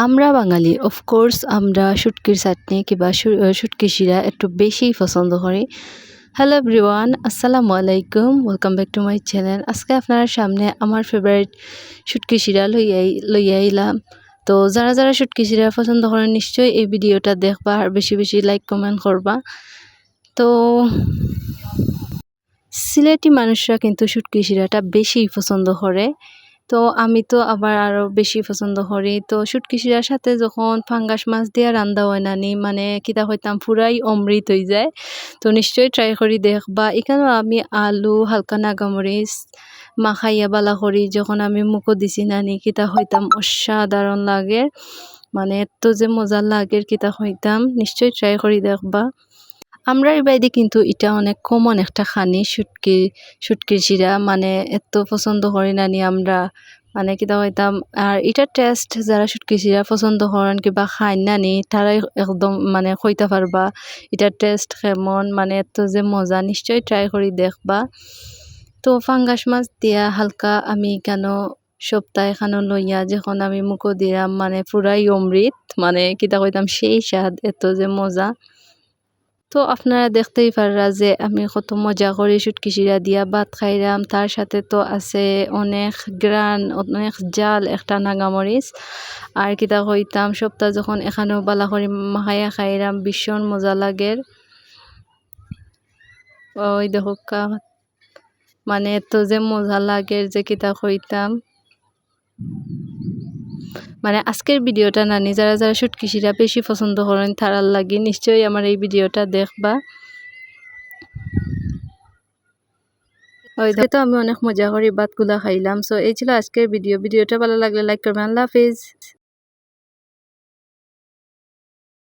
আমরা বাঙালি অফকোর্স আমরা শুটকির চাটনি কিংবা শুটকি শিরা একটু বেশিই পছন্দ করি। হ্যালো এভরিওয়ান, আসসালামু আলাইকুম, welcome back to my channel. আজকে আপনার সামনে আমার ফেভারিট শুটকি শিরা লইয়া আইলাম। তো যারা যারা শুটকি শিরা পছন্দ করেন নিশ্চয়ই এই ভিডিওটা দেখবা আর বেশি বেশি লাইক কমেন্ট করবা। তো সিলেটি মানুষরা কিন্তু শুটকি শিরাটা বেশি পছন্দ করে। তো আমি তো আবার আরও বেশি পছন্দ করি। তো শুটকি শিরার সাথে যখন ফাঙ্গাস মাছ দিয়া রান্দা হয় নানি মানে কিতা হইতাম পুরাই অমৃত হয়ে যায়। তো নিশ্চয়ই ট্রাই করি দেখবা। এখানেও আমি আলু হালকা নাগামরিচ মাখাইয়া বালা করি যখন আমি মুখো দিছি নানি কিতা হইতাম অসাধারণ লাগে। মানে এত যে মজা লাগে কিতা হইতাম, নিশ্চয়ই ট্রাই করি দেখবা। আমরা এই বাইরে কিন্তু এটা অনেক কমন একটা খানি শুটকির শিরা মানে এত পছন্দ করি নানি আমরা মানে কিতা হইতাম। আর এটার টেস্ট যারা শুটকি শিরা পছন্দ করেন কিবা খাই নানি তারাই একদম মানে কইতে পারবা এটার টেস্ট কেমন, মানে এত যে মজা, নিশ্চয়ই ট্রাই করি দেখবা। তো ফাঙ্গাস মাছ দিয়া হালকা আমি কেন সপ্তাহে এখানো লইয়া যখন আমি মুখো দিলাম মানে পুরাই অমৃত, মানে কিতা কইতাম সেই স্বাদ, এত যে মজা। তো আপনারা দেখতেই পাররা যে আমি কত মজা করে শুটকি শিরা দিয়া ভাত খাইলাম, তার সাথে তো আছে অনেক গ্রান অনেক জাল একটা নাগামরিচ। আর কিতা কইতাম সপ্তাহ যখন এখানেও বালা করে মাখাইয়া খাইলাম ভীষণ মজা লাগে। ওই দেখো মানে এত যে মজা লাগে যে কিতা কইতাম। মানে আজকের ভিডিওটা নানি যারা যারা শুটকি শিরা বেশি পছন্দ করেন তারার লাগি নিশ্চয়ই আমার এই ভিডিওটা দেখবা। ওই তো আমি অনেক মজা করে ভাতগুলা খাইলাম। সো এই ছিল আজকের ভিডিওটা ভালো লাগলে লাইক করবেন। আল্লাহ হাফিজ।